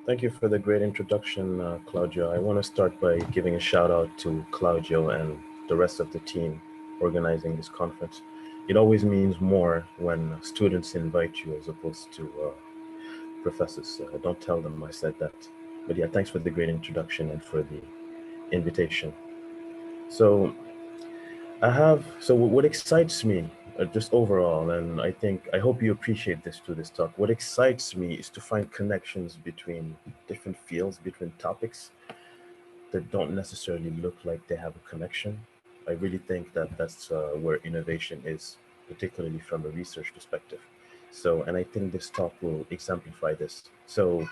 Thank you for the great introduction, Claudio. I want to start by giving a shout out to Claudio and the rest of the team organizing this conference. It always means more when students invite you as opposed to professors. Don't tell them I said that. But yeah, thanks for the great introduction and for the invitation. So what excites me just overall, and I hope you appreciate this through this talk, what excites me is to find connections between different fields, between topics that don't necessarily look like they have a connection. I really think that that's where innovation is, particularly from a research perspective. So, and I think this talk will exemplify this. So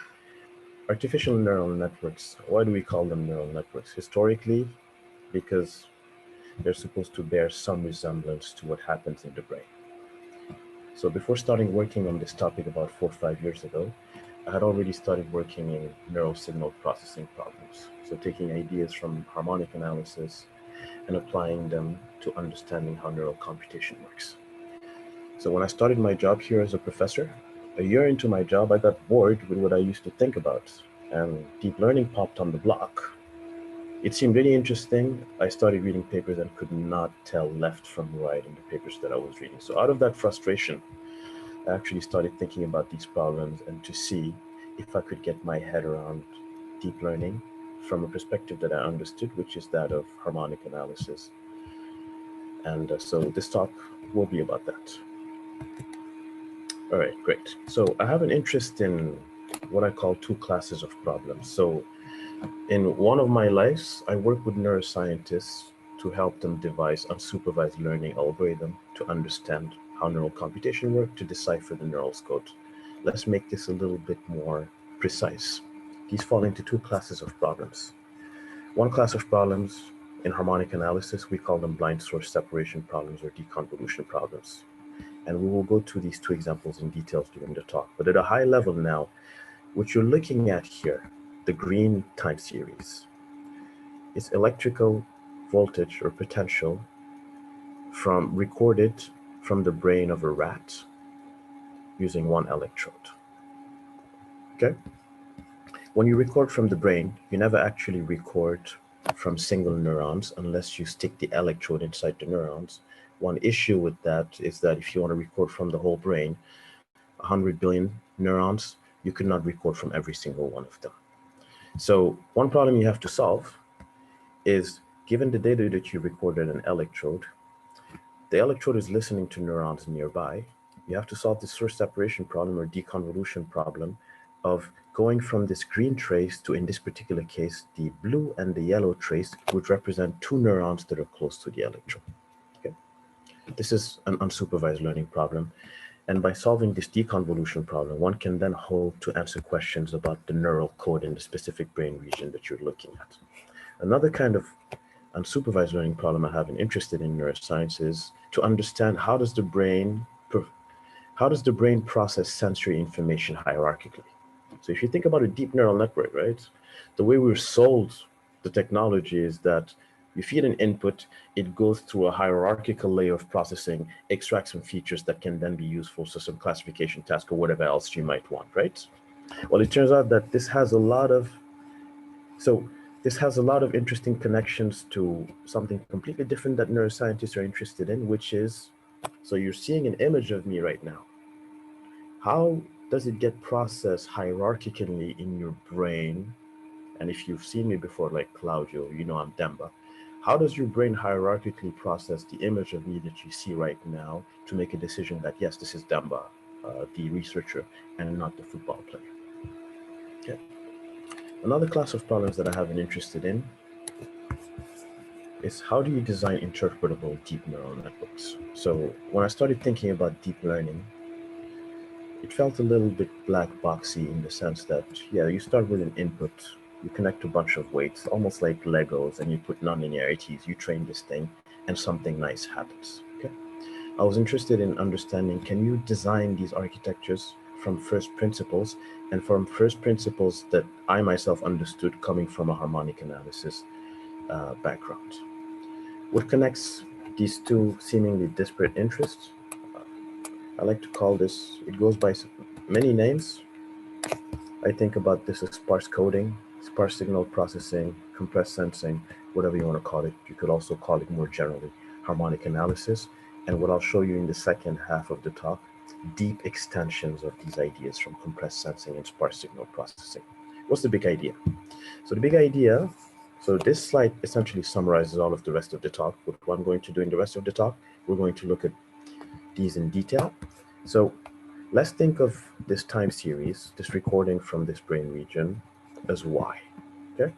artificial neural networks, why do we call them neural networks? Historically, because they're supposed to bear some resemblance to what happens in the brain. So before starting working on this topic about 4 or 5 years ago, I had already started working in neural signal processing problems. So taking ideas from harmonic analysis and applying them to understanding how neural computation works. So when I started my job here as a professor, a year into my job, I got bored with what I used to think about, and deep learning popped on the block. It seemed really interesting. I started reading papers and could not tell left from right in the papers that I was reading. So out of that frustration, I actually started thinking about these problems and to see if I could get my head around deep learning from a perspective that I understood, which is that of harmonic analysis. And so this talk will be about that. All right, great. So I have an interest in what I call two classes of problems. So in one of my lives, I work with neuroscientists to help them devise unsupervised learning algorithm to understand how neural computation works to decipher the neural code. Let's make this a little bit more precise. These fall into two classes of problems. One class of problems in harmonic analysis, we call them blind source separation problems or deconvolution problems. And we will go through these two examples in details during the talk. But at a high level now, what you're looking at here, the green time series, is electrical voltage or potential recorded from the brain of a rat using one electrode. Okay? When you record from the brain, you never actually record from single neurons unless you stick the electrode inside the neurons. One issue with that is that if you want to record from the whole brain, 100 billion neurons, you could not record from every single one of them. So one problem you have to solve is, given the data that you recorded an electrode, the electrode is listening to neurons nearby. You have to solve the source separation problem or deconvolution problem of going from this green trace to, in this particular case, the blue and the yellow trace, which represent two neurons that are close to the electrode. Okay. This is an unsupervised learning problem. And by solving this deconvolution problem, one can then hope to answer questions about the neural code in the specific brain region that you're looking at. Another kind of unsupervised learning problem I have been interested in neuroscience is to understand how does the brain process sensory information hierarchically. So if you think about a deep neural network, right, the way we're sold the technology is that you feed an input, it goes through a hierarchical layer of processing, extracts some features that can then be useful for some classification task or whatever else you might want, right? Well, it turns out that this has a lot of interesting connections to something completely different that neuroscientists are interested in, which is, so you're seeing an image of me right now. How does it get processed hierarchically in your brain? And if you've seen me before, like Claudio, you know I'm Demba. How does your brain hierarchically process the image of me that you see right now to make a decision that, yes, this is Demba, the researcher, and not the football player? Okay. Another class of problems that I have been interested in is how do you design interpretable deep neural networks? So when I started thinking about deep learning, it felt a little bit black boxy in the sense that, yeah, you start with an input, you connect a bunch of weights, almost like Legos, and you put nonlinearities, you train this thing, and something nice happens, okay? I was interested in understanding, can you design these architectures from first principles, and from first principles that I myself understood coming from a harmonic analysis background. What connects these two seemingly disparate interests? I like to call this, it goes by many names. I think about this as sparse coding, sparse signal processing, compressed sensing, whatever you want to call it. You could also call it more generally harmonic analysis. And what I'll show you in the second half of the talk, deep extensions of these ideas from compressed sensing and sparse signal processing. What's the big idea? So the big idea, so this slide essentially summarizes all of the rest of the talk. What I'm going to do in the rest of the talk, we're going to look at these in detail. So let's think of this time series, this recording from this brain region as Y, okay?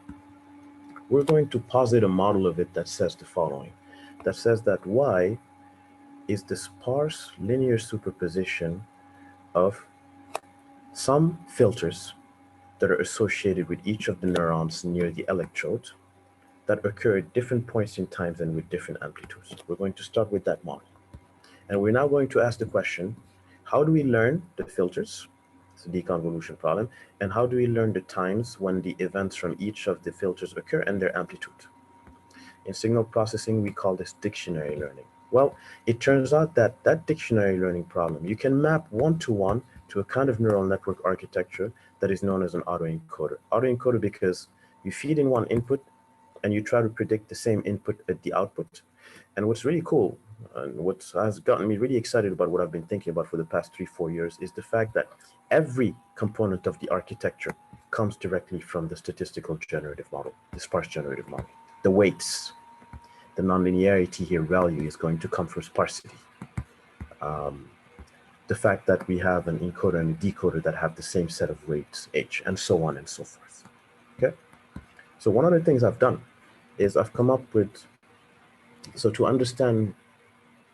We're going to posit a model of it that says the following, that says that Y is the sparse linear superposition of some filters that are associated with each of the neurons near the electrode that occur at different points in time and with different amplitudes. We're going to start with that model. And we're now going to ask the question, how do we learn the filters? It's a deconvolution problem. And how do we learn the times when the events from each of the filters occur and their amplitude? In signal processing, we call this dictionary learning. Well, it turns out that that dictionary learning problem, you can map one-to-one to a kind of neural network architecture that is known as an autoencoder. Autoencoder because you feed in one input and you try to predict the same input at the output. And what's really cool, and what has gotten me really excited about what I've been thinking about for the past 3-4 years is the fact that every component of the architecture comes directly from the statistical generative model, the sparse generative model. The weights, the nonlinearity here, ReLU, is going to come from sparsity. The fact that we have an encoder and a decoder that have the same set of weights, H, and so on and so forth. Okay? So one of the things I've done is I've come up with, so to understand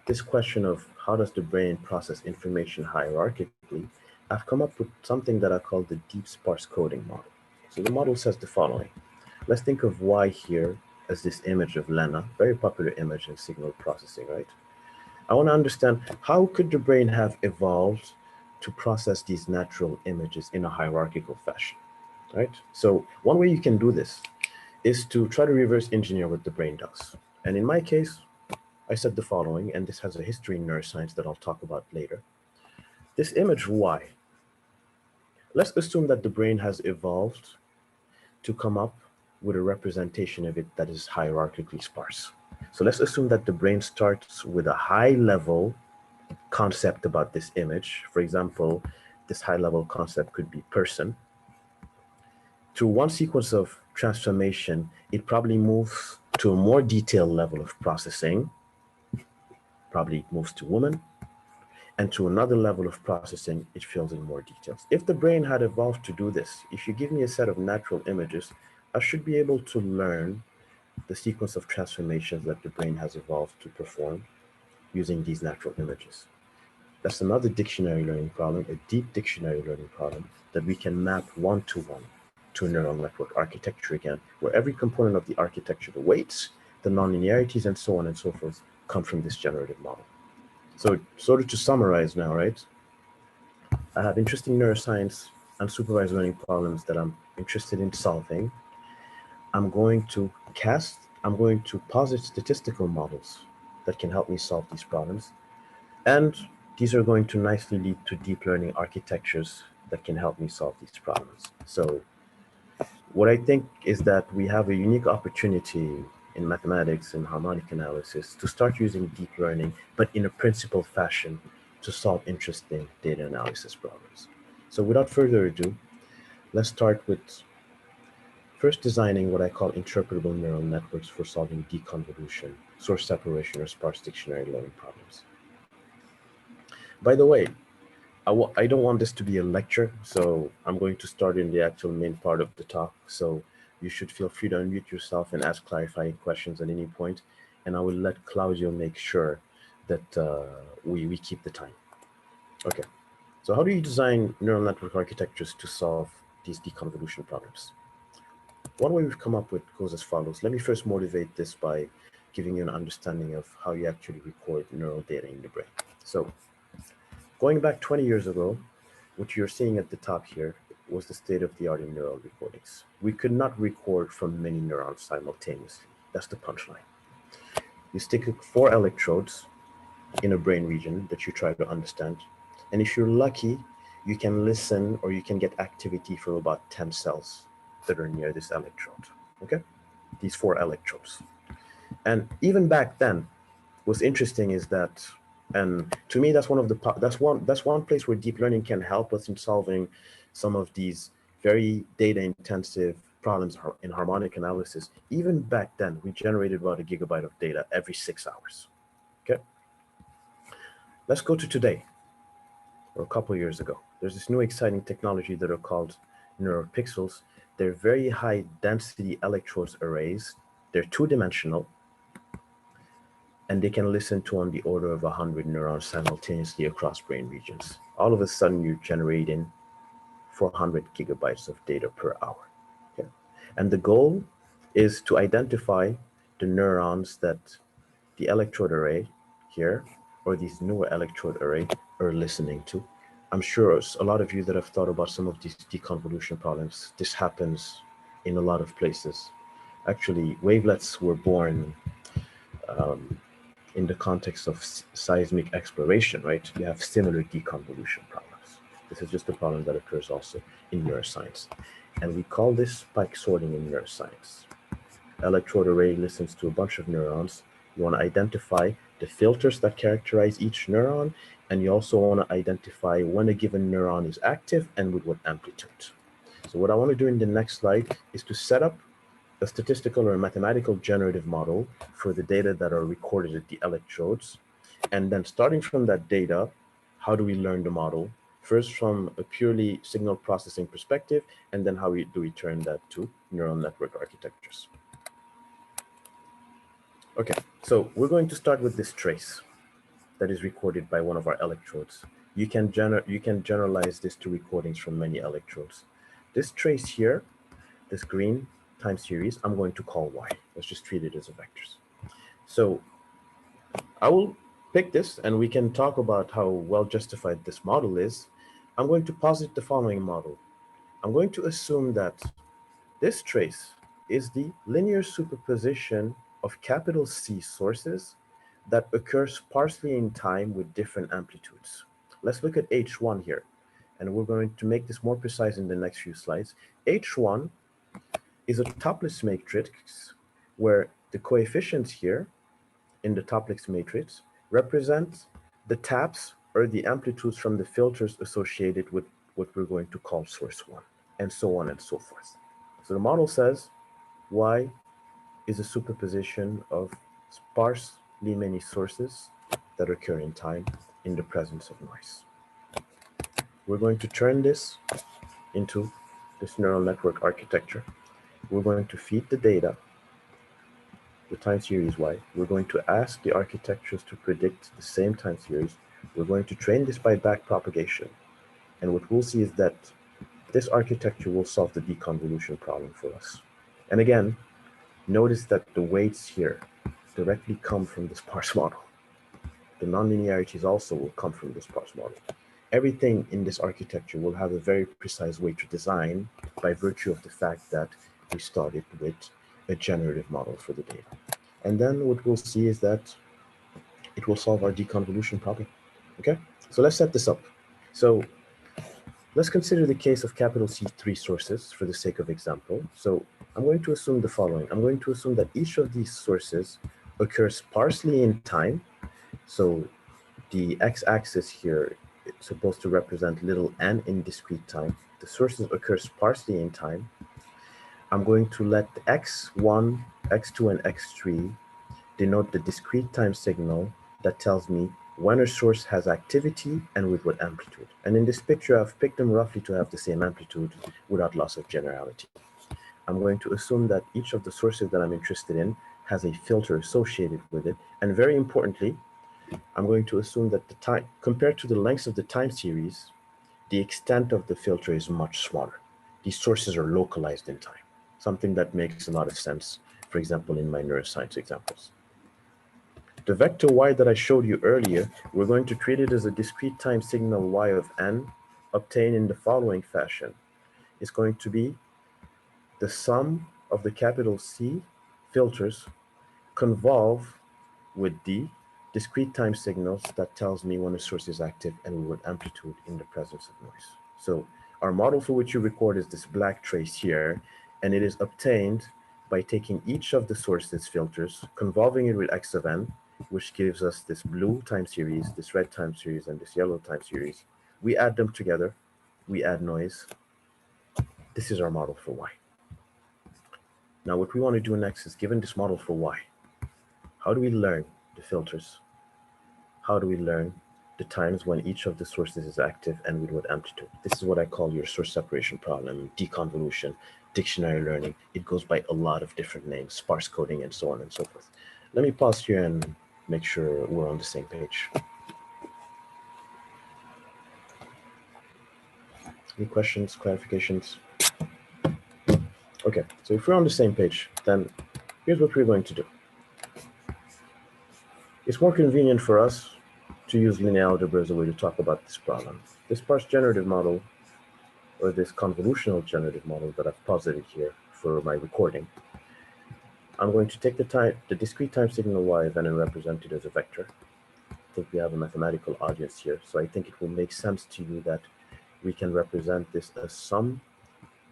this question of how does the brain process information hierarchically, I've come up with something that I call the deep sparse coding model. So the model says the following. Let's think of Y here as this image of Lena, very popular image in signal processing, right? I want to understand how could the brain have evolved to process these natural images in a hierarchical fashion, right? So one way you can do this is to try to reverse engineer what the brain does. And in my case, I said the following, and this has a history in neuroscience that I'll talk about later. This image Y, let's assume that the brain has evolved to come up with a representation of it that is hierarchically sparse. So let's assume that the brain starts with a high-level concept about this image. For example, this high-level concept could be person. Through one sequence of transformation, it probably moves to a more detailed level of processing, probably moves to woman, and to another level of processing, it fills in more details. If the brain had evolved to do this, if you give me a set of natural images, I should be able to learn the sequence of transformations that the brain has evolved to perform using these natural images. That's another dictionary learning problem, a deep dictionary learning problem that we can map one-to-one to a neural network architecture again, where every component of the architecture, the weights, the nonlinearities, and so on and so forth, come from this generative model. So sort of to summarize now, right? I have interesting neuroscience and supervised learning problems that I'm interested in solving. I'm going to posit statistical models that can help me solve these problems. And these are going to nicely lead to deep learning architectures that can help me solve these problems. So what I think is that we have a unique opportunity in mathematics and harmonic analysis to start using deep learning, but in a principled fashion to solve interesting data analysis problems. So without further ado, let's start with first designing what I call interpretable neural networks for solving deconvolution, source separation, or sparse dictionary learning problems. By the way, I don't want this to be a lecture, so I'm going to start in the actual main part of the talk. So you should feel free to unmute yourself and ask clarifying questions at any point, and I will let Claudio make sure that we keep the time. Okay, so how do you design neural network architectures to solve these deconvolution problems? One way we've come up with goes as follows. Let me first motivate this by giving you an understanding of how you actually record neural data in the brain. So going back 20 years ago, what you're seeing at the top here was the state of the art in neural recordings. We could not record from many neurons simultaneously. That's the punchline. You stick 4 electrodes in a brain region that you try to understand. And if you're lucky, you can listen or you can get activity from about 10 cells that are near this electrode, okay? These 4 electrodes. And even back then, what's interesting is that, and to me, that's one place where deep learning can help us in solving some of these very data intensive problems in harmonic analysis. Even back then, we generated about 1 gigabyte of data every 6 hours, okay? Let's go to today, or a couple of years ago. There's this new exciting technology that are called neuropixels. They're very high density electrodes arrays. They're 2-dimensional, and they can listen to on the order of 100 neurons simultaneously across brain regions. All of a sudden, you're generating 400 gigabytes of data per hour. Okay? And the goal is to identify the neurons that the electrode array here, or these newer electrode array, are listening to. I'm sure a lot of you that have thought about some of these deconvolution problems, this happens in a lot of places. Actually, wavelets were born in the context of seismic exploration, right? You have similar deconvolution problems. This is just a problem that occurs also in neuroscience. And we call this spike sorting in neuroscience. Electrode array listens to a bunch of neurons. You want to identify the filters that characterize each neuron, and you also want to identify when a given neuron is active and with what amplitude. So what I want to do in the next slide is to set up a statistical or a mathematical generative model for the data that are recorded at the electrodes. And then starting from that data, how do we learn the model? First from a purely signal processing perspective, and then how do we turn that to neural network architectures? Okay, so we're going to start with this trace that is recorded by one of our electrodes. You can generalize this to recordings from many electrodes. This trace here, this green time series, I'm going to call y. Let's just treat it as a vectors. So I will pick this and we can talk about how well justified this model is. I'm going to posit the following model. I'm going to assume that this trace is the linear superposition of capital C sources that occur sparsely in time with different amplitudes. Let's look at H1 here, and we're going to make this more precise in the next few slides. H1 is a topless matrix where the coefficients here in the topless matrix represent the taps or the amplitudes from the filters associated with what we're going to call source 1, and so on and so forth. So the model says Y is a superposition of sparsely many sources that occur in time in the presence of noise. We're going to turn this into this neural network architecture. We're going to feed the data, the time series Y. We're going to ask the architectures to predict the same time series. We're going to train this by backpropagation. And what we'll see is that this architecture will solve the deconvolution problem for us. And again, notice that the weights here directly come from the sparse model. The nonlinearities also will come from the sparse model. Everything in this architecture will have a very precise way to design by virtue of the fact that we started with a generative model for the data. And then what we'll see is that it will solve our deconvolution problem. Okay, so let's set this up. So let's consider the case of capital C3 sources for the sake of example. So I'm going to assume the following. I'm going to assume that each of these sources occurs sparsely in time. So the x-axis here is supposed to represent little n in discrete time. The sources occur sparsely in time. I'm going to let the x1, x2, and x3 denote the discrete time signal that tells me when a source has activity and with what amplitude. And in this picture, I've picked them roughly to have the same amplitude without loss of generality. I'm going to assume that each of the sources that I'm interested in has a filter associated with it. And very importantly, I'm going to assume that the time, compared to the length of the time series, the extent of the filter is much smaller. These sources are localized in time, something that makes a lot of sense, for example, in my neuroscience examples. The vector y that I showed you earlier, we're going to treat it as a discrete time signal y of n obtained in the following fashion. It's going to be the sum of the capital C filters convolve with D. discrete time signals that tells me when a source is active and we want amplitude in the presence of noise. So our model for which you record is this black trace here, and it is obtained by taking each of the sources filters, convolving it with x of n, which gives us this blue time series, this red time series, and this yellow time series. We add them together, we add noise. This is our model for y. Now what we want to do next is, given this model for y, how do we learn the filters? How do we learn the times when each of the sources is active and with what amplitude? This is what I call your source separation problem, deconvolution, dictionary learning. It goes by a lot of different names, sparse coding, and so on and so forth. Let me pause here and make sure we're on the same page. Any questions, clarifications? Okay, so if we're on the same page, then here's what we're going to do. It's more convenient for us to use linear algebra as a way to talk about this problem. This sparse generative model, or this convolutional generative model that I've posited here for my recording, I'm going to take the discrete time signal y, then and represent it as a vector. I think we have a mathematical audience here, so I think it will make sense to you that we can represent this as some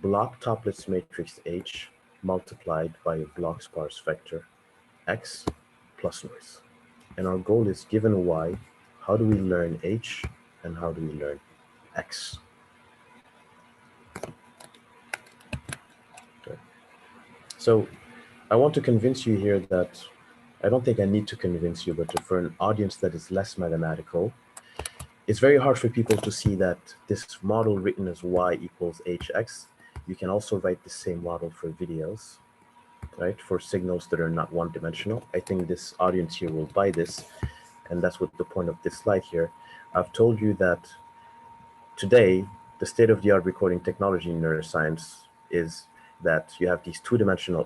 block toplets matrix H multiplied by a block sparse vector x plus noise. And our goal is, given y, how do we learn h and how do we learn x? Okay. So I want to convince you here that, I don't think I need to convince you, but for an audience that is less mathematical, it's very hard for people to see that this model written as y equals hx, you can also write the same model for videos, right? For signals that are not one-dimensional. I think this audience here will buy this, and that's what the point of this slide here. I've told you that today, the state-of-the-art recording technology in neuroscience is that you have these two-dimensional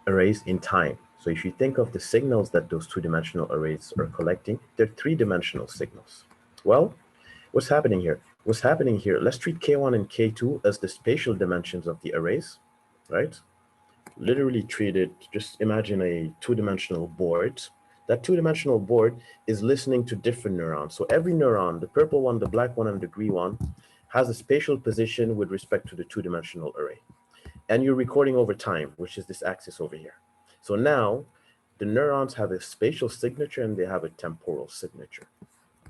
arrays in time. So if you think of the signals that those two-dimensional arrays are collecting, they're three-dimensional signals. Well, what's happening here? What's happening here, let's treat K1 and K2 as the spatial dimensions of the arrays, right? Literally treat it, just imagine a two-dimensional board. That two-dimensional board is listening to different neurons. So every neuron, the purple one, the black one, and the green one, has a spatial position with respect to the two-dimensional array. And you're recording over time, which is this axis over here. So now the neurons have a spatial signature and they have a temporal signature.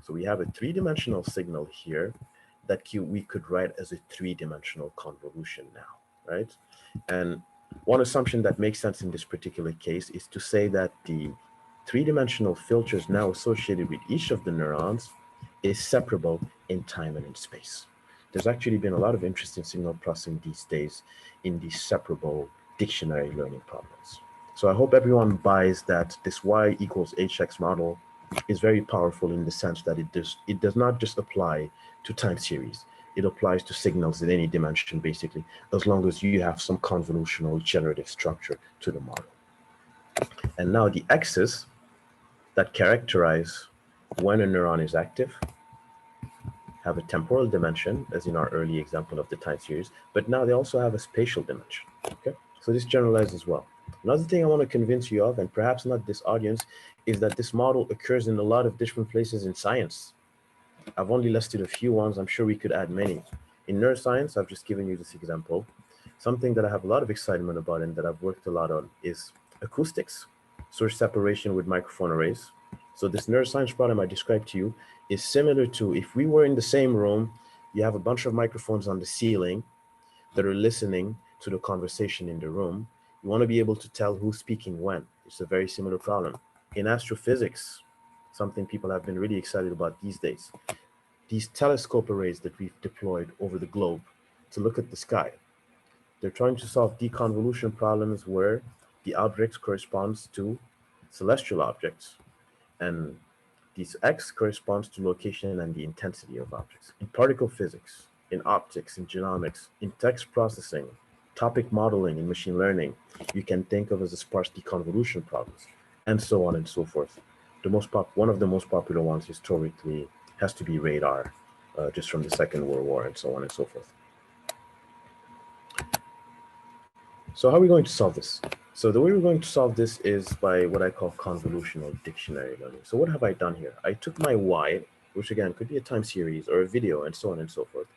So we have a three-dimensional signal here that we could write as a three-dimensional convolution now, right? And one assumption that makes sense in this particular case is to say that the three-dimensional filters now associated with each of the neurons is separable in time and in space. There's actually been a lot of interest in signal processing these days in these separable dictionary learning problems. So I hope everyone buys that this y equals hx model is very powerful in the sense that it does not just apply to time series. It applies to signals in any dimension, basically, as long as you have some convolutional generative structure to the model. And now the x's that characterize when a neuron is active have a temporal dimension, as in our early example of the time series, but now they also have a spatial dimension, okay? So this generalizes well. Another thing I want to convince you of, and perhaps not this audience, is that this model occurs in a lot of different places in science. I've only listed a few ones. I'm sure we could add many. In neuroscience, I've just given you this example. Something that I have a lot of excitement about and that I've worked a lot on is acoustics, source separation with microphone arrays. So this neuroscience problem I described to you is similar to if we were in the same room, you have a bunch of microphones on the ceiling that are listening to the conversation in the room. You want to be able to tell who's speaking when. It's a very similar problem. In astrophysics, something people have been really excited about these days, these telescope arrays that we've deployed over the globe to look at the sky. They're trying to solve deconvolution problems where the objects corresponds to celestial objects, and these X corresponds to location and the intensity of objects. In particle physics, in optics, in genomics, in text processing, topic modeling, in machine learning, you can think of as a sparse deconvolution problems, and so on and so forth. One of the most popular ones historically has to be radar, just from the Second World War, and so on and so forth. So how are we going to solve this? So the way we're going to solve this is by what I call convolutional dictionary learning. So what have I done here? I took my y, which again could be a time series or a video and so on and so forth.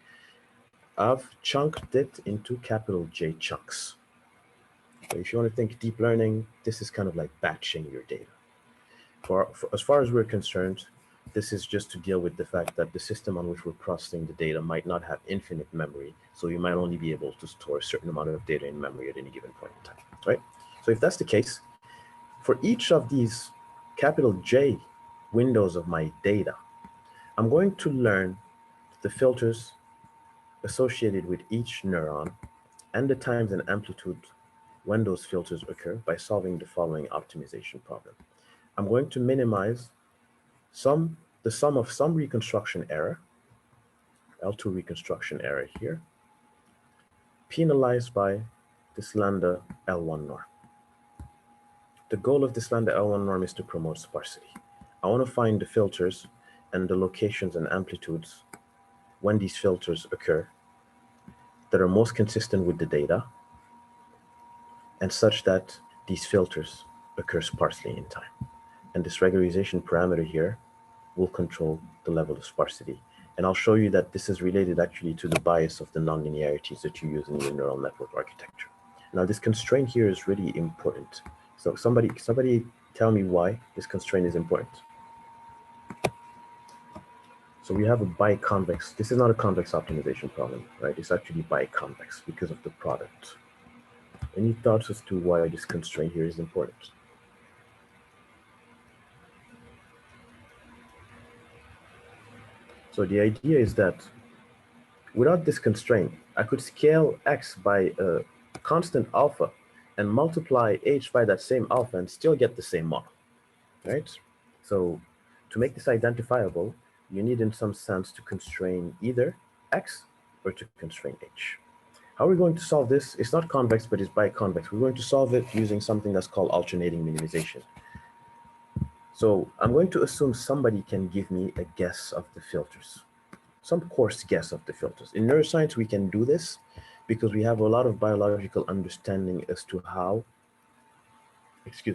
I've chunked it into capital J chunks. So if you want to think deep learning, this is kind of like batching your data. For as far as we're concerned, this is just to deal with the fact that the system on which we're processing the data might not have infinite memory, so you might only be able to store a certain amount of data in memory at any given point in time, right? So if that's the case, for each of these capital J windows of my data, I'm going to learn the filters associated with each neuron and the times and amplitude when those filters occur by solving the following optimization problem. I'm going to minimize the sum of some reconstruction error, L2 reconstruction error here, penalized by this lambda L1 norm. The goal of this lambda L1 norm is to promote sparsity. I want to find the filters and the locations and amplitudes when these filters occur that are most consistent with the data and such that these filters occur sparsely in time. And this regularization parameter here will control the level of sparsity. And I'll show you that this is related actually to the bias of the nonlinearities that you use in your neural network architecture. Now this constraint here is really important. So somebody tell me why this constraint is important. So we have a biconvex. This is not a convex optimization problem, right? It's actually biconvex because of the product. Any thoughts as to why this constraint here is important? So the idea is that without this constraint, I could scale x by a constant alpha and multiply h by that same alpha and still get the same model, right? So to make this identifiable, you need in some sense to constrain either x or to constrain h. How are we going to solve this? It's not convex, but it's biconvex. We're going to solve it using something that's called alternating minimization. So I'm going to assume somebody can give me a guess of the filters, some coarse guess of the filters. In neuroscience, we can do this because we have a lot of biological understanding as to how,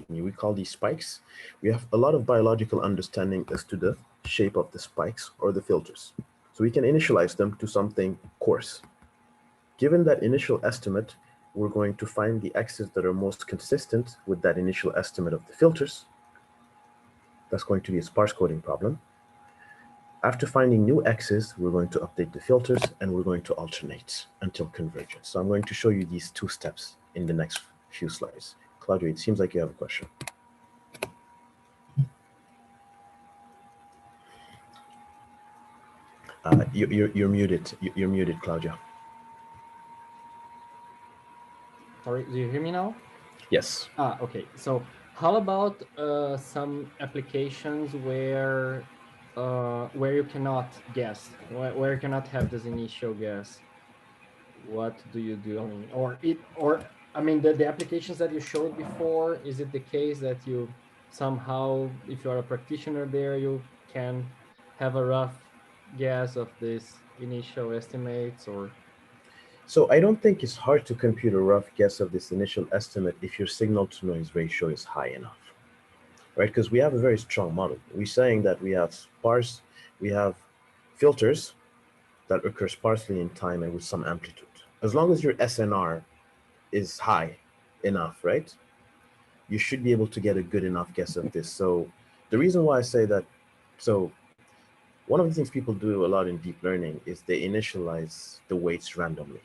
we call these spikes. We have a lot of biological understanding as to the shape of the spikes or the filters. So we can initialize them to something coarse. Given that initial estimate, we're going to find the x's that are most consistent with that initial estimate of the filters. That's going to be a sparse coding problem. After finding new x's, we're going to update the filters and we're going to alternate until convergence. So I'm going to show you these two steps in the next few slides. Claudia, it seems like you have a question. You're muted. You're muted, Claudia. Sorry, do you hear me now? Yes. Okay. So how about some applications where you cannot guess, where you cannot have this initial guess? What do you do? I mean, the applications that you showed before, is it the case that you somehow, if you are a practitioner there, you can have a rough guess of this initial estimates? Or So I don't think it's hard to compute a rough guess of this initial estimate if your signal to noise ratio is high enough, right? Because we have a very strong model. We're saying that we have we have filters that occur sparsely in time and with some amplitude. As long as your SNR is high enough, right? You should be able to get a good enough guess of this. So the reason why I say that, so one of the things people do a lot in deep learning is they initialize the weights randomly.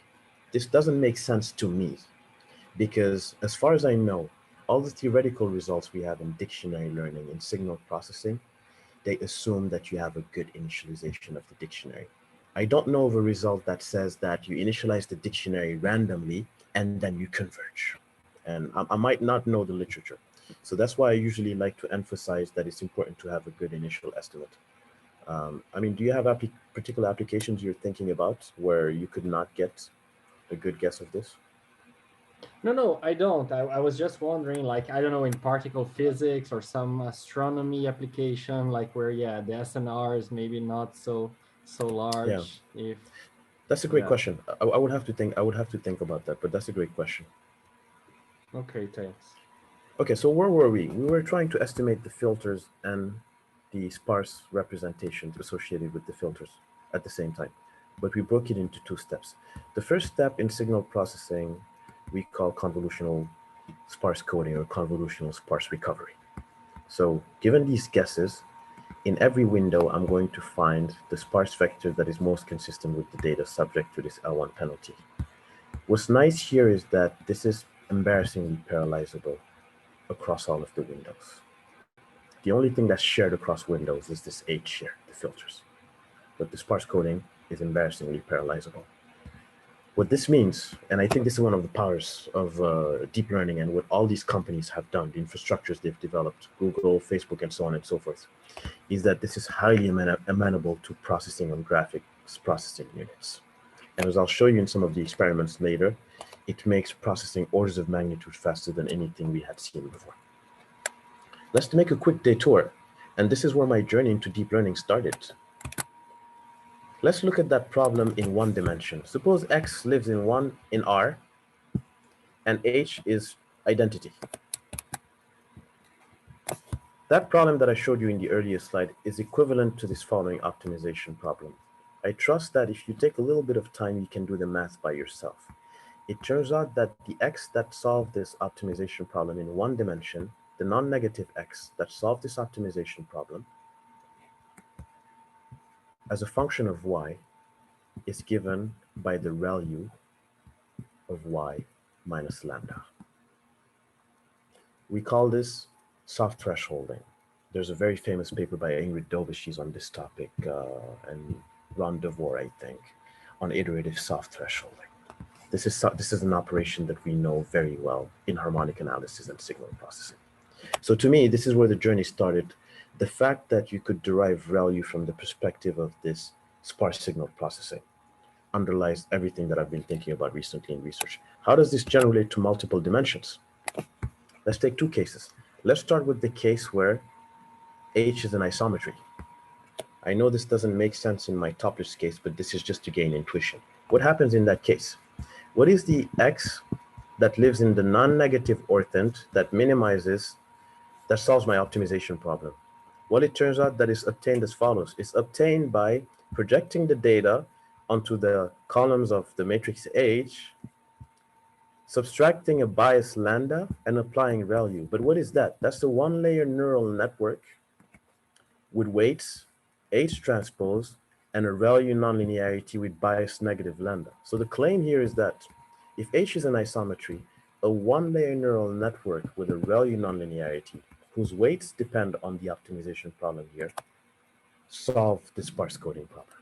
This doesn't make sense to me because as far as I know, all the theoretical results we have in dictionary learning and signal processing, they assume that you have a good initialization of the dictionary. I don't know of a result that says that you initialize the dictionary randomly and then you converge. And I might not know the literature. So that's why I usually like to emphasize that it's important to have a good initial estimate. I mean, do you have particular applications you're thinking about where you could not get a good guess of this? no, I don't. I was just wondering, like, I don't know, in particle physics or some astronomy application, like where, yeah, the SNR is maybe not so Yeah, large. If that's a great yeah, question. I would have to think. I would have to think about that, but that's a great question. Okay, thanks. Okay, so where were we? We were trying to estimate the filters and the sparse representations associated with the filters at the same time, but we broke it into two steps. The first step in signal processing we call convolutional sparse coding or convolutional sparse recovery. So given these guesses, in every window, I'm going to find the sparse vector that is most consistent with the data subject to this L1 penalty. What's nice here is that this is embarrassingly parallelizable across all of the windows. The only thing that's shared across windows is this H here, the filters. But the sparse coding is embarrassingly parallelizable. What this means, and I think this is one of the powers of deep learning and what all these companies have done, the infrastructures they've developed, Google, Facebook, and so on and so forth, is that this is highly amenable to processing on graphics processing units. And as I'll show you in some of the experiments later, it makes processing orders of magnitude faster than anything we had seen before. Let's make a quick detour. And this is where my journey into deep learning started. Let's look at that problem in one dimension. Suppose X lives in R and H is identity. That problem that I showed you in the earlier slide is equivalent to this following optimization problem. I trust that if you take a little bit of time, you can do the math by yourself. It turns out that the X that solved this optimization problem in one dimension, the non-negative X that solved this optimization problem, as a function of Y, is given by the ReLU of Y minus lambda. We call this soft thresholding. There's a very famous paper by Ingrid Dovish on this topic, and Ron DeVore, I think, on iterative soft thresholding. This is an operation that we know very well in harmonic analysis and signal processing. So to me, this is where the journey started. The fact that you could derive value from the perspective of this sparse signal processing underlies everything that I've been thinking about recently in research. How does this generate to multiple dimensions? Let's take two cases. Let's start with the case where H is an isometry. I know this doesn't make sense in my topless case, but this is just to gain intuition. What happens in that case? What is the X that lives in the non-negative orthant that minimizes, that solves my optimization problem? Well, it turns out that it's obtained as follows. It's obtained by projecting the data onto the columns of the matrix H, subtracting a bias lambda, and applying ReLU. But what is that? That's the one-layer neural network with weights H transpose and a ReLU nonlinearity with bias negative lambda. So the claim here is that if H is an isometry, a one-layer neural network with a ReLU nonlinearity whose weights depend on the optimization problem here solve the sparse coding problem.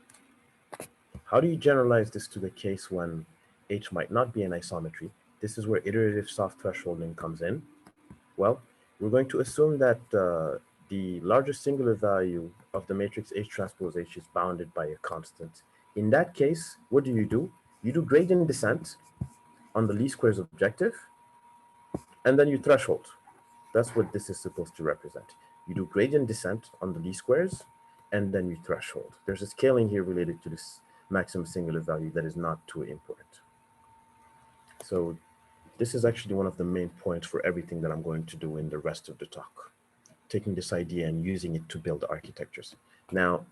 How do you generalize this to the case when H might not be an isometry? This is where iterative soft thresholding comes in. Well, we're going to assume that the largest singular value of the matrix H transpose H is bounded by a constant. In that case, what do? You do gradient descent on the least squares objective, and then you threshold. That's what this is supposed to represent. You do gradient descent on the least squares, and then you threshold. There's a scaling here related to this maximum singular value that is not too important. So this is actually one of the main points for everything that I'm going to do in the rest of the talk, taking this idea and using it to build architectures. Now,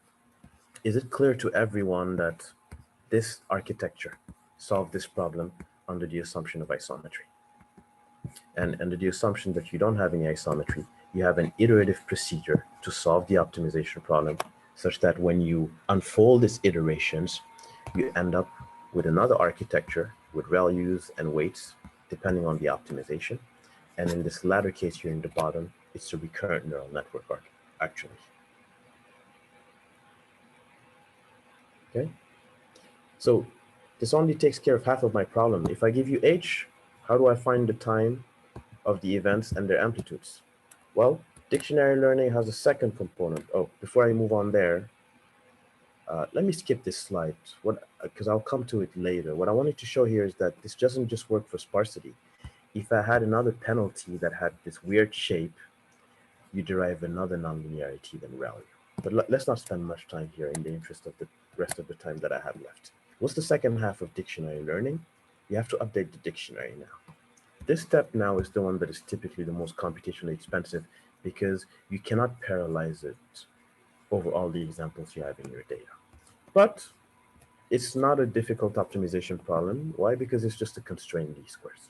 is it clear to everyone that this architecture solved this problem under the assumption of isometry? And under the assumption that you don't have any isometry, you have an iterative procedure to solve the optimization problem such that when you unfold its iterations, you end up with another architecture with values and weights depending on the optimization. And in this latter case here in the bottom, it's a recurrent neural network actually. Okay, so this only takes care of half of my problem. If I give you H, how do I find the time of the events and their amplitudes? Well, dictionary learning has a second component. Oh, before I move on there, let me skip this slide because I'll come to it later. What I wanted to show here is that this doesn't just work for sparsity. If I had another penalty that had this weird shape, you derive another nonlinearity than ReLU. But let's not spend much time here in the interest of the rest of the time that I have left. What's the second half of dictionary learning? You have to update the dictionary now. This step now is the one that is typically the most computationally expensive because you cannot parallelize it over all the examples you have in your data. But it's not a difficult optimization problem. Why? Because it's just a constrained least squares.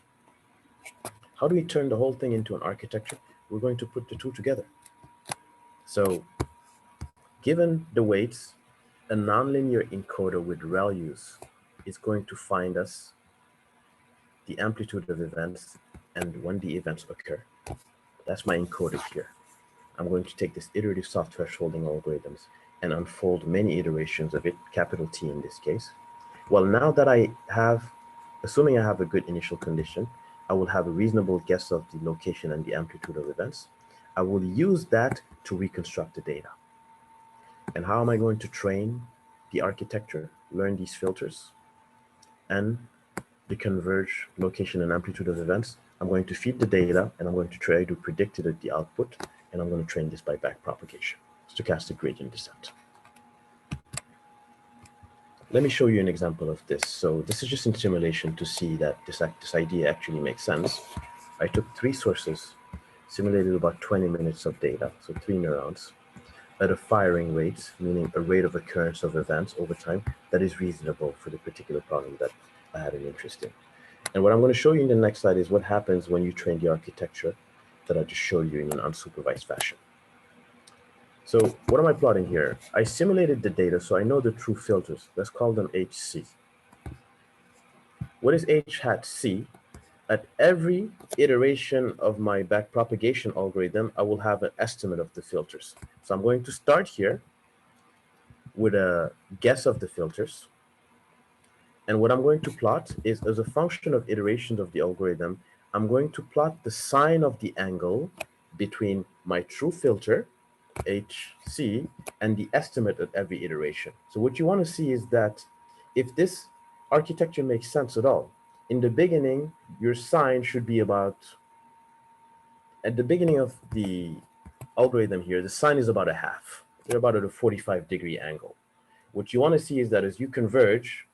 How do we turn the whole thing into an architecture? We're going to put the two together. So given the weights, a nonlinear encoder with ReLUs is going to find us the amplitude of events and when the events occur. That's my encoder here. I'm going to take this iterative soft thresholding algorithms and unfold many iterations of it, capital T in this case. Well, now that I have, assuming I have a good initial condition, I will have a reasonable guess of the location and the amplitude of events. I will use that to reconstruct the data. And how am I going to train the architecture, learn these filters, and the converge location and amplitude of events? I'm going to feed the data, and I'm going to try to predict it at the output, and I'm going to train this by backpropagation, stochastic gradient descent. Let me show you an example of this. So this is just in simulation to see that this idea actually makes sense. I took 3 sources, simulated about 20 minutes of data, so 3 neurons, at a firing rate, meaning a rate of occurrence of events over time that is reasonable for the particular problem that I had an interest in. And what I'm going to show you in the next slide is what happens when you train the architecture that I just showed you in an unsupervised fashion. So what am I plotting here? I simulated the data, so I know the true filters. Let's call them HC. What is H hat C? At every iteration of my backpropagation algorithm, I will have an estimate of the filters. So I'm going to start here with a guess of the filters. And what I'm going to plot is, as a function of iterations of the algorithm, I'm going to plot the sine of the angle between my true filter, HC, and the estimate at every iteration. So what you want to see is that if this architecture makes sense at all, in the beginning, your sine should be about, at the beginning of the algorithm here, the sine is about a half. You're about at a 45-degree angle. What you want to see is that as you converge,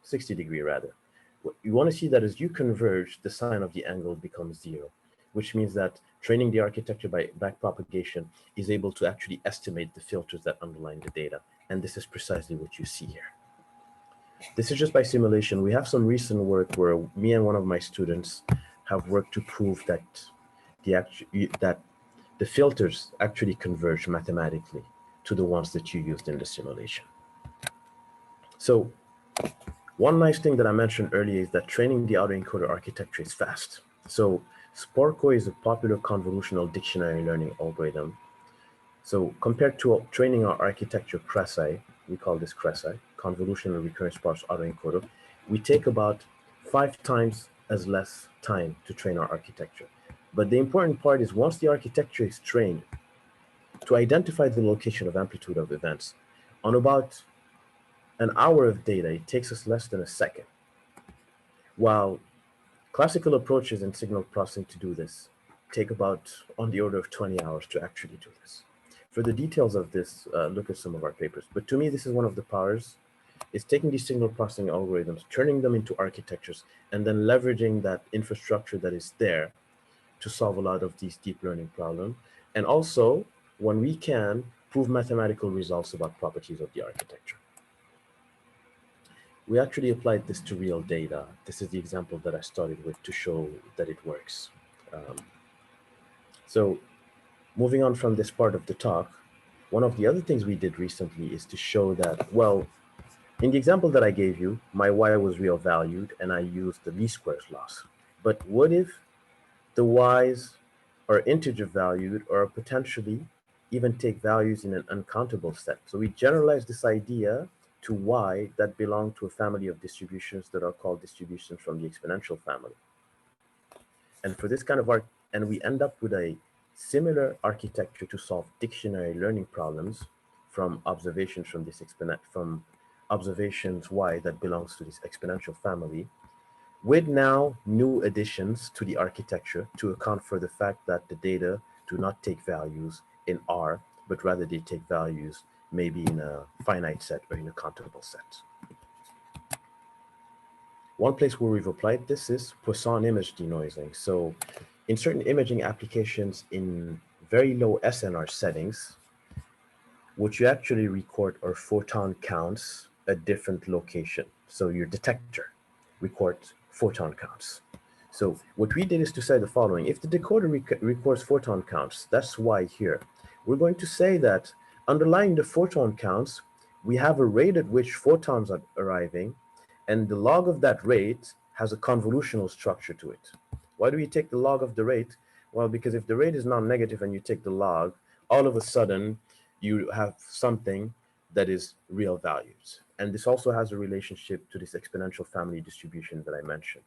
60-degree rather, what you want to see that as you converge, the sine of the angle becomes 0, which means that training the architecture by backpropagation is able to actually estimate the filters that underline the data. And this is precisely what you see here. This is just by simulation. We have some recent work where me and one of my students have worked to prove that the filters actually converge mathematically to the ones that you used in the simulation. So one nice thing that I mentioned earlier is that training the autoencoder architecture is fast. So Sparse is a popular convolutional dictionary learning algorithm. So compared to training our architecture CRESI, we call this CRESI, convolutional recurrent sparse autoencoder, we take about 5 times as less time to train our architecture. But the important part is once the architecture is trained to identify the location of amplitude of events, on about an hour of data, it takes us less than a second. While classical approaches in signal processing to do this take about on the order of 20 hours to actually do this. For the details of this, look at some of our papers. But to me, this is one of the powers, is taking these signal processing algorithms, turning them into architectures, and then leveraging that infrastructure that is there to solve a lot of these deep learning problems. And also, when we can, prove mathematical results about properties of the architecture. We actually applied this to real data. This is the example that I started with to show that it works. Um, so moving on from this part of the talk, one of the other things we did recently is to show that, well, in the example that I gave you, my y was real valued and I used the least squares loss. But what if the y's are integer valued or potentially even take values in an uncountable set? So we generalize this idea to y that belong to a family of distributions that are called distributions from the exponential family. And for this kind of art, and we end up with a similar architecture to solve dictionary learning problems from observations from this from observations y that belongs to this exponential family, with now new additions to the architecture to account for the fact that the data do not take values in R, but rather they take values maybe in a finite set or in a countable set. One place where we've applied this is Poisson image denoising. So in certain imaging applications in very low SNR settings, what you actually record are photon counts at different location. So your detector records photon counts. So what we did is to say the following. If the decoder records photon counts, that's why here. We're going to say that underlying the photon counts, we have a rate at which photons are arriving, and the log of that rate has a convolutional structure to it. Why do we take the log of the rate? Well, because if the rate is non-negative and you take the log, all of a sudden you have something that is real values. And this also has a relationship to this exponential family distribution that I mentioned.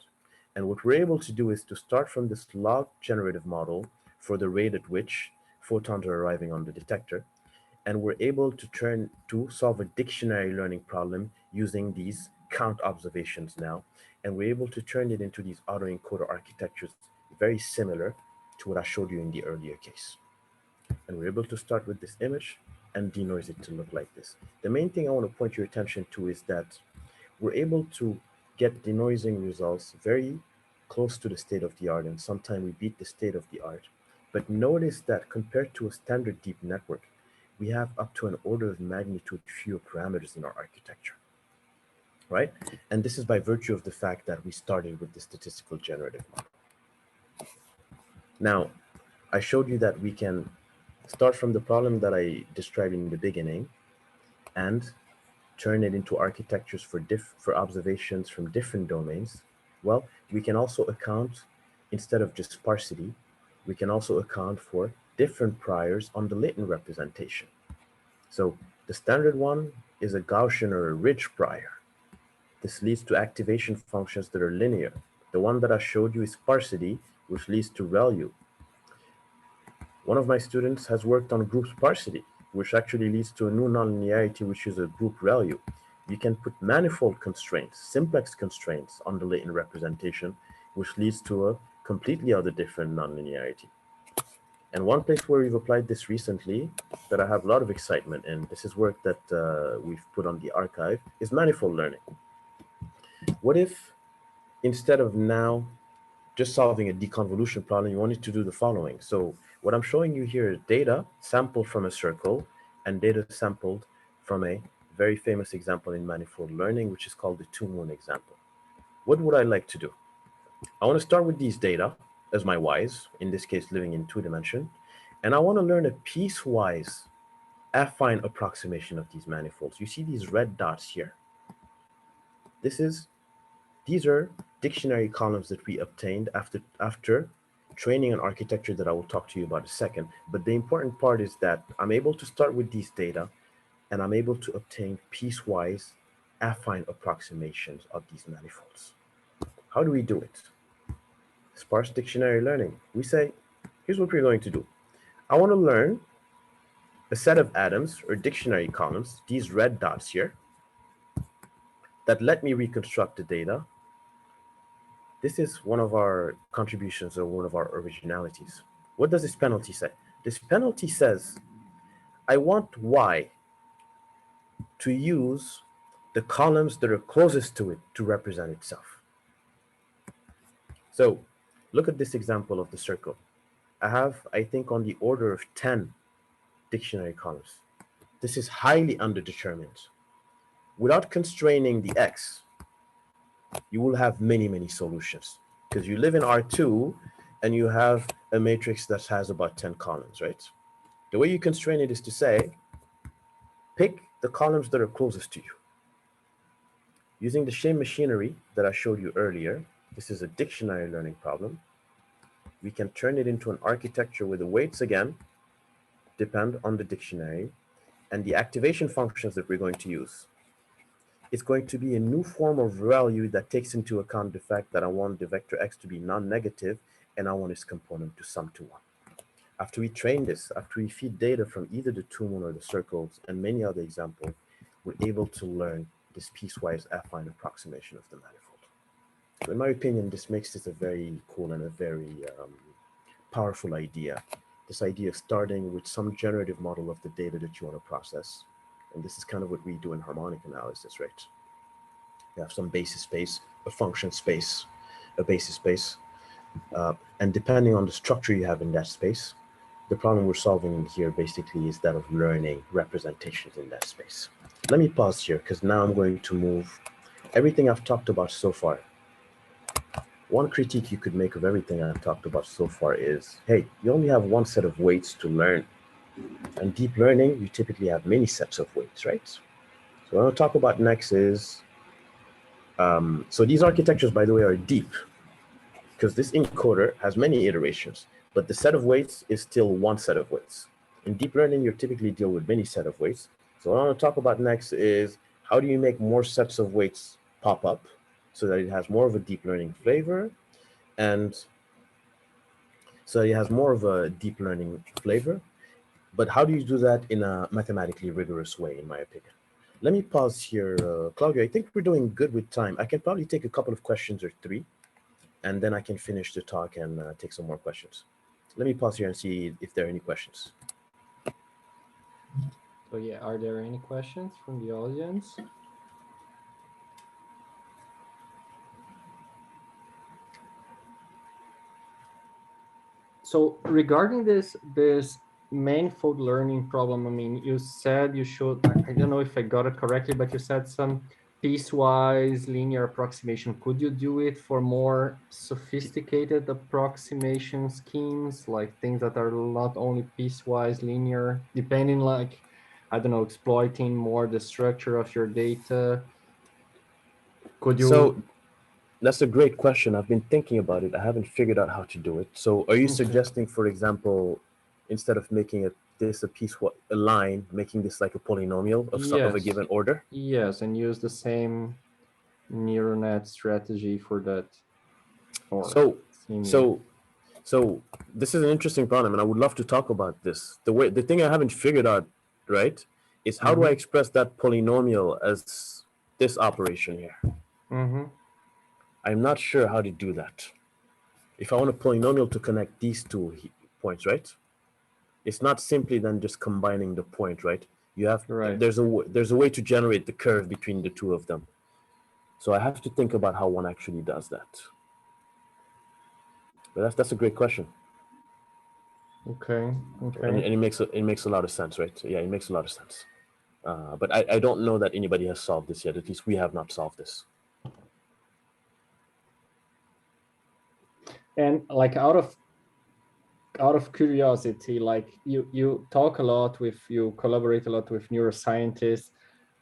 And what we're able to do is to start from this log generative model for the rate at which photons are arriving on the detector. And we're able to turn to solve a dictionary learning problem using these count observations now. And we're able to turn it into these autoencoder architectures very similar to what I showed you in the earlier case. And we're able to start with this image and denoise it to look like this. The main thing I want to point your attention to is that we're able to get denoising results very close to the state of the art, and sometimes we beat the state of the art. But notice that compared to a standard deep network, we have up to an order of magnitude fewer parameters in our architecture, right? And this is by virtue of the fact that we started with the statistical generative model. Now, I showed you that we can start from the problem that I described in the beginning and turn it into architectures for observations from different domains. Well, we can also account, instead of just sparsity, we can also account for different priors on the latent representation. So the standard one is a Gaussian or a ridge prior. This leads to activation functions that are linear. The one that I showed you is sparsity, which leads to ReLU. One of my students has worked on group sparsity, which actually leads to a new nonlinearity, which is a group ReLU. You can put manifold constraints, simplex constraints on the latent representation, which leads to a completely other different nonlinearity. And one place where we've applied this recently that I have a lot of excitement in, this is work that we've put on the archive, is manifold learning. What if instead of now just solving a deconvolution problem, you wanted to do the following? So what I'm showing you here is data sampled from a circle and data sampled from a very famous example in manifold learning, which is called the two-moon example. What would I like to do? I want to start with these data as my y's, in this case living in two dimension, and I want to learn a piecewise affine approximation of these manifolds. You see these red dots here. This is These are dictionary columns that we obtained after training an architecture that I will talk to you about in a second. But the important part is that I'm able to start with these data and I'm able to obtain piecewise affine approximations of these manifolds. How do we do it? Sparse dictionary learning. We say, here's what we're going to do. I want to learn a set of atoms or dictionary columns, these red dots here, that let me reconstruct the data. This is one of our contributions or one of our originalities. What does this penalty say? This penalty says, I want Y to use the columns that are closest to it to represent itself. So look at this example of the circle. I have, I think, on the order of 10 dictionary columns. This is highly underdetermined. Without constraining the X, you will have many, many solutions because you live in R2 and you have a matrix that has about 10 columns, right? The way you constrain it is to say, pick the columns that are closest to you. Using the same machinery that I showed you earlier, this is a dictionary learning problem. We can turn it into an architecture where the weights, again, depend on the dictionary and the activation functions that we're going to use. It's going to be a new form of value that takes into account the fact that I want the vector x to be non-negative and I want its component to sum to 1. After we train this, after we feed data from either the two-moon or the circles and many other examples, we're able to learn this piecewise affine approximation of the manifold. So in my opinion, this makes this a very cool and a very powerful idea. This idea of starting with some generative model of the data that you want to process. And this is kind of what we do in harmonic analysis, right? You have some basis space, a function space, a basis space, and depending on the structure you have in that space, the problem we're solving here basically is that of learning representations in that space. Let me pause here because now I'm going to move everything I've talked about so far. One critique you could make of everything I've talked about so far is, hey, you only have one set of weights to learn. And deep learning, you typically have many sets of weights, right? So what I'll talk about next is, so these architectures, by the way, are deep because this encoder has many iterations, but the set of weights is still one set of weights. In deep learning, you typically deal with many set of weights. So what I want to talk about next is how do you make more sets of weights pop up so that it has more of a deep learning flavor, and so it has more of a deep learning flavor. But how do you do that in a mathematically rigorous way, in my opinion? Let me pause here, Claudia. I think we're doing good with time. I can probably take a couple of questions or three, and then I can finish the talk and take some more questions. Let me pause here and see if there are any questions. So yeah, are there any questions from the audience? So regarding this manifold learning problem, I mean, you said you should, I don't know if I got it correctly, but you said some piecewise linear approximation. Could you do it for more sophisticated approximation schemes, like things that are not only piecewise linear, depending, like, I don't know, exploiting more the structure of your data? Could So you? that's a great question. I've been thinking about it. I haven't figured out how to do it. So are you Okay. suggesting, for example, instead of making it this a piece, a line, making this like a polynomial of a Yes. given order? Yes, and use the same neural net strategy for that, or So, similar. so, so this is an interesting problem, and I would love to talk about this. The thing I haven't figured out, right, is how do I Mm-hmm. express that polynomial as this operation here? Mm-hmm. I'm not sure how to do that. If I want a polynomial to connect these two points, right? It's not simply then just combining the point, right? You have Right. there's a way to generate the curve between the two of them. So I have to think about how one actually does that. But that's a great question. Okay. And, Okay. and it makes a lot of sense, right? Yeah, it makes a lot of sense. But I don't know that anybody has solved this yet. At least we have not solved this. And like out of curiosity, like you talk a lot with, you collaborate a lot with neuroscientists.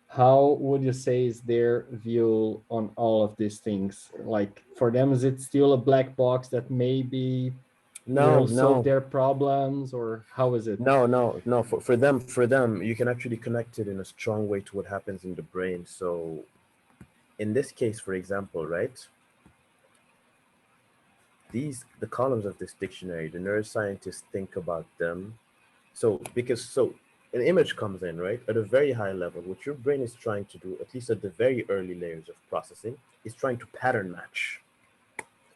How would you say is their view on all of these things? Like for them, is it still a black box that maybe No, will solve no, their problems, or how is it? no. For them, you can actually connect it in a strong way to what happens in the brain. So in this case, for example, right? The columns of this dictionary, the neuroscientists think about them. So an image comes in, right, at a very high level. What your brain is trying to do, at least at the very early layers of processing, is trying to pattern match.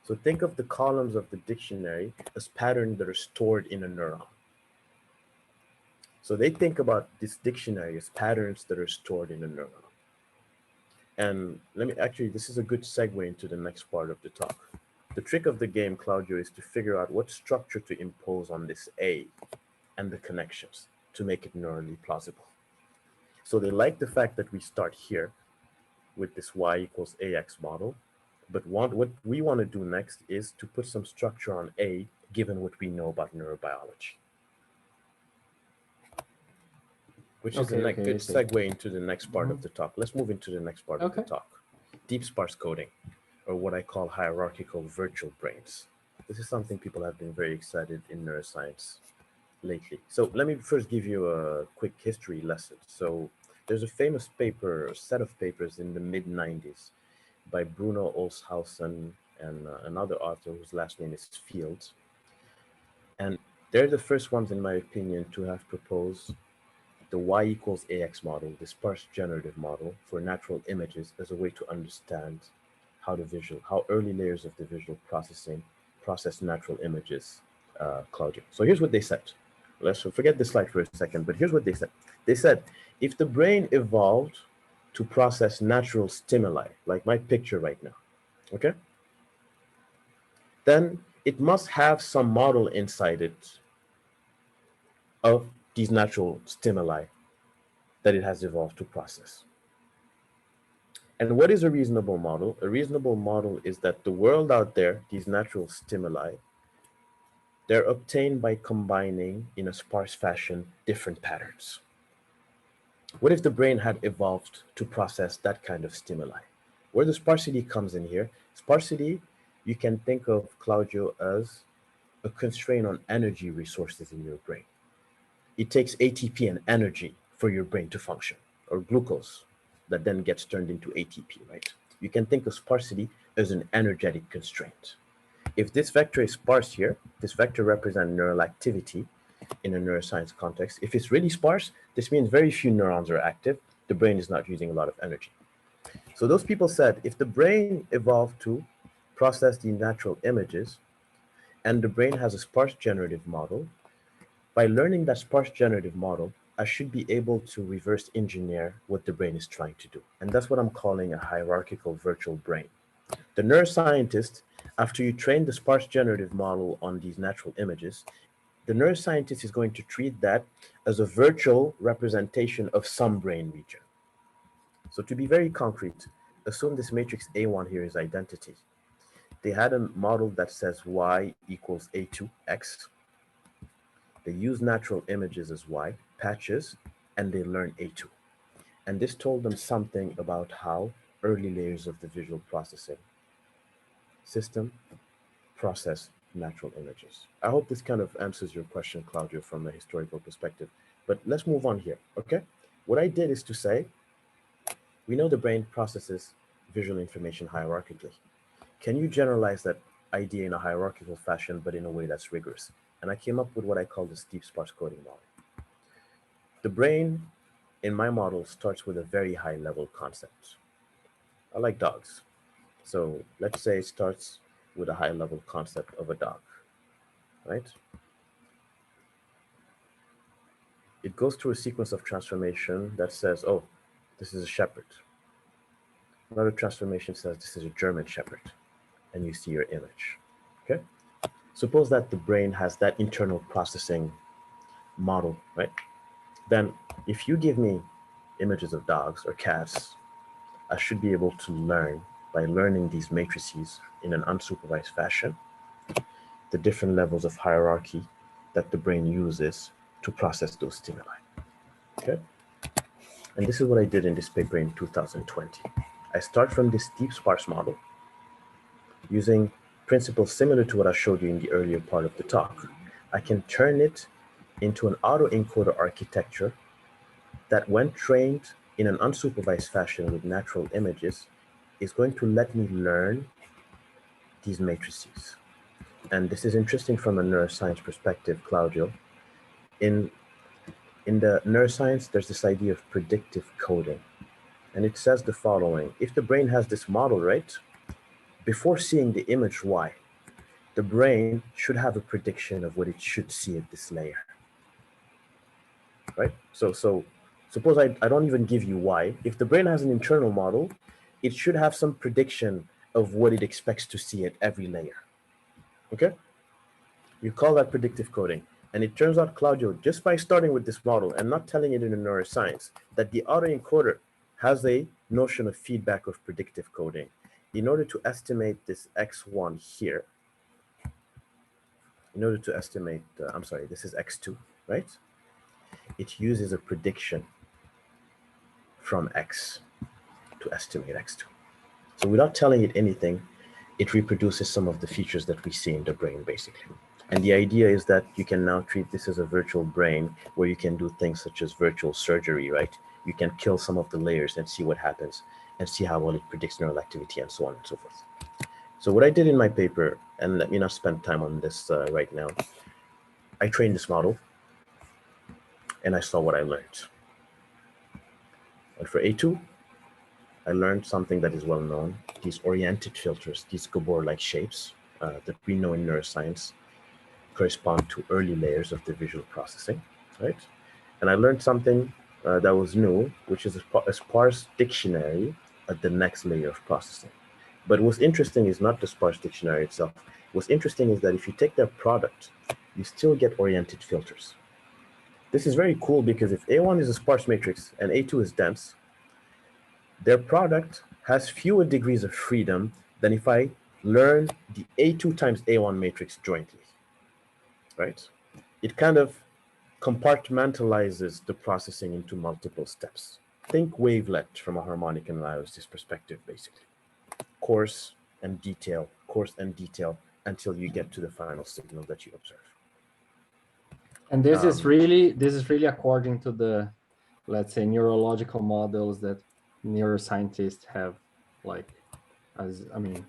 So think of the columns of the dictionary as patterns that are stored in a neuron. So they think about this dictionary as patterns that are stored in a neuron. And let me actually, this is a good segue into the next part of the talk. The trick of the game, Claudio, is to figure out what structure to impose on this A and the connections to make it neurally plausible. So they like the fact that we start here with this y equals ax model, but what we want to do next is to put some structure on A given what we know about neurobiology, which is a Okay. Okay. I good see. segue into the next part Mm-hmm. of the talk. Let's move into the next part of the Okay. talk. Deep sparse coding, or what I call hierarchical virtual brains. This is something people have been very excited in neuroscience lately. So let me first give you a quick history lesson. So there's a famous paper, a set of papers in the mid 90s by Bruno Olshausen and another author whose last name is Fields. And they're the first ones, in my opinion, to have proposed the y equals ax model, the sparse generative model for natural images as a way to understand how early layers of the visual processing process natural images, Claudio. So here's what they said. Let's forget this slide for a second, but here's what they said. They said, if the brain evolved to process natural stimuli, like my picture right now, Okay? Then it must have some model inside it of these natural stimuli that it has evolved to process. And what is a reasonable model? A reasonable model is that the world out there, these natural stimuli, they're obtained by combining in a sparse fashion different patterns. What if the brain had evolved to process that kind of stimuli? Where the sparsity comes in here, sparsity, you can think of Claudio as a constraint on energy resources in your brain. It takes ATP and energy for your brain to function, or glucose that then gets turned into ATP, right? You can think of sparsity as an energetic constraint. If this vector is sparse here, this vector represents neural activity in a neuroscience context. If it's really sparse, this means very few neurons are active. The brain is not using a lot of energy. So those people said if the brain evolved to process the natural images and the brain has a sparse generative model, by learning that sparse generative model, I should be able to reverse engineer what the brain is trying to do. And that's what I'm calling a hierarchical virtual brain. The neuroscientist, after you train the sparse generative model on these natural images, the neuroscientist is going to treat that as a virtual representation of some brain region. So to be very concrete, assume this matrix A1 here is identity. They had a model that says y equals A2x. They use natural images as y, patches, and they learn A2. And this told them something about how early layers of the visual processing system process natural images. I hope this kind of answers your question, Claudio, from a historical perspective. But let's move on here, okay? What I did is to say, we know the brain processes visual information hierarchically. Can you generalize that idea in a hierarchical fashion, but in a way that's rigorous? And I came up with what I call the steep sparse coding model. The brain, in my model, starts with a very high level concept. I like dogs. So let's say it starts with a high level concept of a dog, right? It goes through a sequence of transformation that says, oh, this is a shepherd. Another transformation says this is a German shepherd, and you see your image. Okay? Suppose that the brain has that internal processing model, right? Then if you give me images of dogs or cats, I should be able to learn by learning these matrices in an unsupervised fashion, the different levels of hierarchy that the brain uses to process those stimuli. Okay? And this is what I did in this paper in 2020. I start from this deep sparse model using principles similar to what I showed you in the earlier part of the talk. I can turn it into an auto-encoder architecture that, when trained in an unsupervised fashion with natural images, is going to let me learn these matrices. And this is interesting from a neuroscience perspective, Claudio. In, in the neuroscience, there's this idea of predictive coding. And it says the following: if the brain has this model, right, before seeing the image Y, the brain should have a prediction of what it should see at this layer, right? So suppose I don't even give you Y. If the brain has an internal model, it should have some prediction of what it expects to see at every layer, okay? You call that predictive coding. And it turns out, Claudio, just by starting with this model and not telling it in a neuroscience, that the autoencoder has a notion of feedback of predictive coding. In order to estimate this x1 here, in order to estimate, I'm sorry, this is x2, right? It uses a prediction from x to estimate x2. So without telling it anything, it reproduces some of the features that we see in the brain, basically. And the idea is that you can now treat this as a virtual brain where you can do things such as virtual surgery, right? You can kill some of the layers and see what happens and see how well it predicts neural activity and so on and so forth. So what I did in my paper, and let me not spend time on this right now, I trained this model and I saw what I learned. And for A2, I learned something that is well known. These oriented filters, these Gabor-like shapes that we know in neuroscience, correspond to early layers of the visual processing, right? And I learned something that was new, which is a sparse dictionary at the next layer of processing. But what's interesting is not the sparse dictionary itself. What's interesting is that if you take their product, you still get oriented filters. This is very cool because if A1 is a sparse matrix and A2 is dense, their product has fewer degrees of freedom than if I learn the A2 times A1 matrix jointly, right? It kind of compartmentalizes the processing into multiple steps. Think wavelet from a harmonic analysis perspective, basically. Coarse and detail, until you get to the final signal that you observe. And this is really according to the, let's say, neurological models that neuroscientists have, like, as I mean.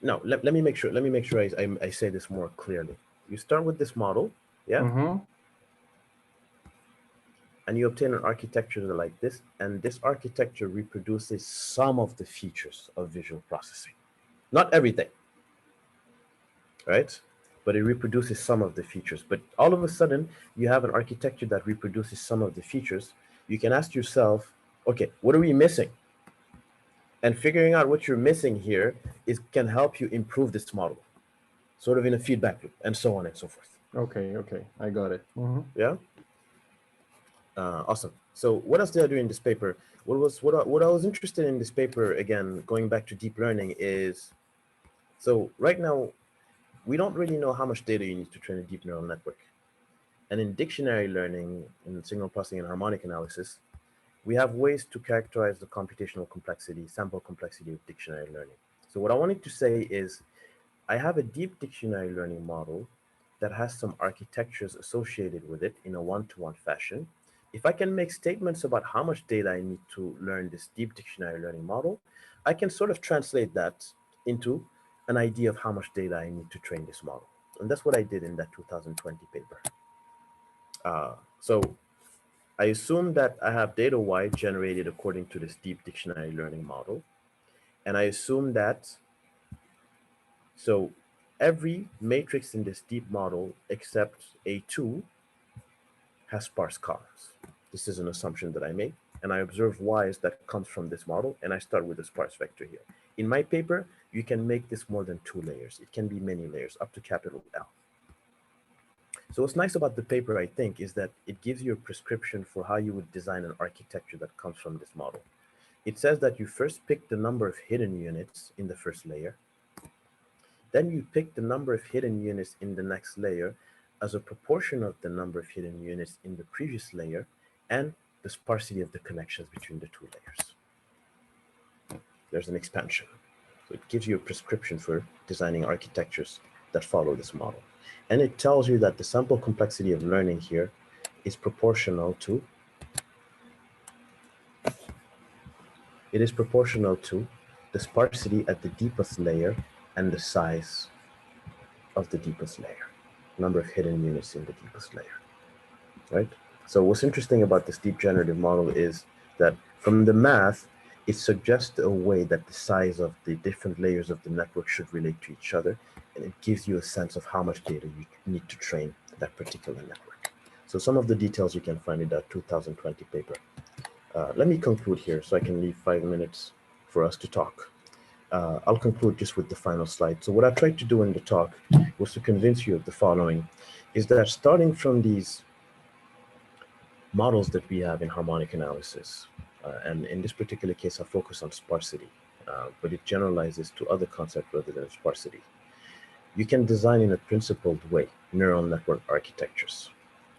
No, let me make sure. Let me make sure I say this more clearly. You start with this model, yeah, and you obtain an architecture like this, and this architecture reproduces some of the features of visual processing, not everything, right? But it reproduces some of the features. But all of a sudden, you have an architecture that reproduces some of the features. You can ask yourself, okay, what are we missing? And figuring out what you're missing here can help you improve this model, sort of in a feedback loop, and so on and so forth. Okay, I got it. Yeah. Awesome. So what else did I do in this paper? What I was interested in this paper, again, going back to deep learning, is so right now we don't really know how much data you need to train a deep neural network. And in dictionary learning, in signal processing and harmonic analysis, we have ways to characterize the computational complexity, sample complexity of dictionary learning. So what I wanted to say is I have a deep dictionary learning model that has some architectures associated with it in a one-to-one fashion. If I can make statements about how much data I need to learn this deep dictionary learning model, I can sort of translate that into an idea of how much data I need to train this model. And that's what I did in that 2020 paper. So I assume that I have data Y generated according to this deep dictionary learning model. And I assume that, so every matrix in this deep model except A2 has sparse columns. This is an assumption that I make. And I observe Y's that comes from this model, and I start with a sparse vector here. In my paper, you can make this more than 2 layers. It can be many layers, up to capital L. So what's nice about the paper, I think, is that it gives you a prescription for how you would design an architecture that comes from this model. It says that you first pick the number of hidden units in the first layer. Then you pick the number of hidden units in the next layer as a proportion of the number of hidden units in the previous layer and the sparsity of the connections between the 2 layers. There's an expansion. So it gives you a prescription for designing architectures that follow this model. And it tells you that the sample complexity of learning here is proportional to the sparsity at the deepest layer and the size of the deepest layer, number of hidden units in the deepest layer, right? So what's interesting about this deep generative model is that from the math, it suggests a way that the size of the different layers of the network should relate to each other, and it gives you a sense of how much data you need to train that particular network. So some of the details you can find in that 2020 paper. Let me conclude here so I can leave 5 minutes for us to talk. I'll conclude just with the final slide. So what I tried to do in the talk was to convince you of the following, is that starting from these models that we have in harmonic analysis, and in this particular case, I focus on sparsity, but it generalizes to other concepts rather than sparsity. You can design in a principled way neural network architectures.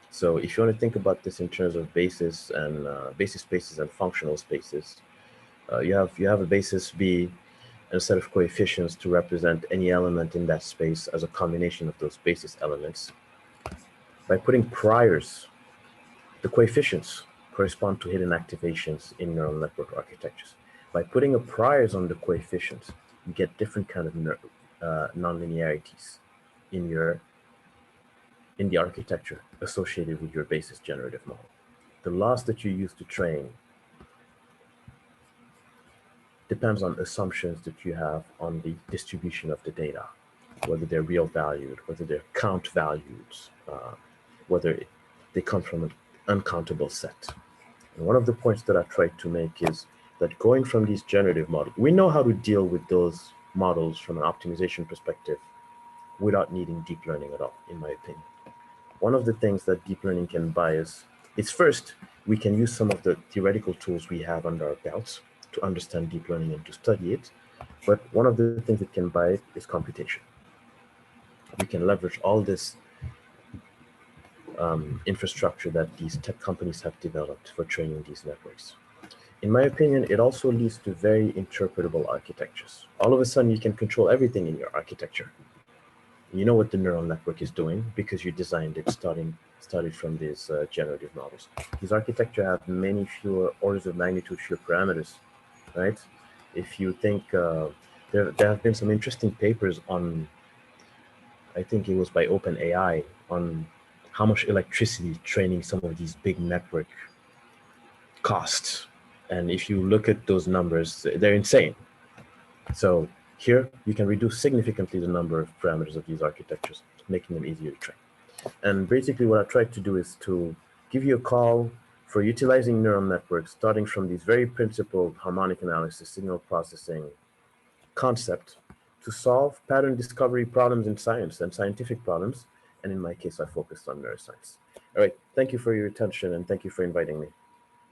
So if you want to think about this in terms of basis spaces and functional spaces, you have a basis B and a set of coefficients to represent any element in that space as a combination of those basis elements. By putting priors, the coefficients correspond to hidden activations in neural network architectures. By putting a priors on the coefficients, you get different kind of nonlinearities in the architecture associated with your basis generative model. The loss that you use to train depends on assumptions that you have on the distribution of the data, whether they're real valued, whether they're count valued, whether they come from an uncountable set. And one of the points that I tried to make is that going from these generative models, we know how to deal with those models from an optimization perspective without needing deep learning at all, in my opinion. One of the things that deep learning can buy us is first, we can use some of the theoretical tools we have under our belts to understand deep learning and to study it. But one of the things it can buy is computation. We can leverage all this infrastructure that these tech companies have developed for training these networks. In my opinion, it also leads to very interpretable architectures. All of a sudden, you can control everything in your architecture. You know what the neural network is doing because you designed it started from these generative models. These architecture have many fewer orders of magnitude fewer parameters, right? If you think there have been some interesting papers on, I think it was by OpenAI, on how much electricity training some of these big network costs. And if you look at those numbers, they're insane. So here you can reduce significantly the number of parameters of these architectures, making them easier to train. And basically what I tried to do is to give you a call for utilizing neural networks, starting from these very principled harmonic analysis, signal processing concept to solve pattern discovery problems in science and scientific problems. And in my case, I focused on neuroscience. All right. Thank you for your attention and thank you for inviting me.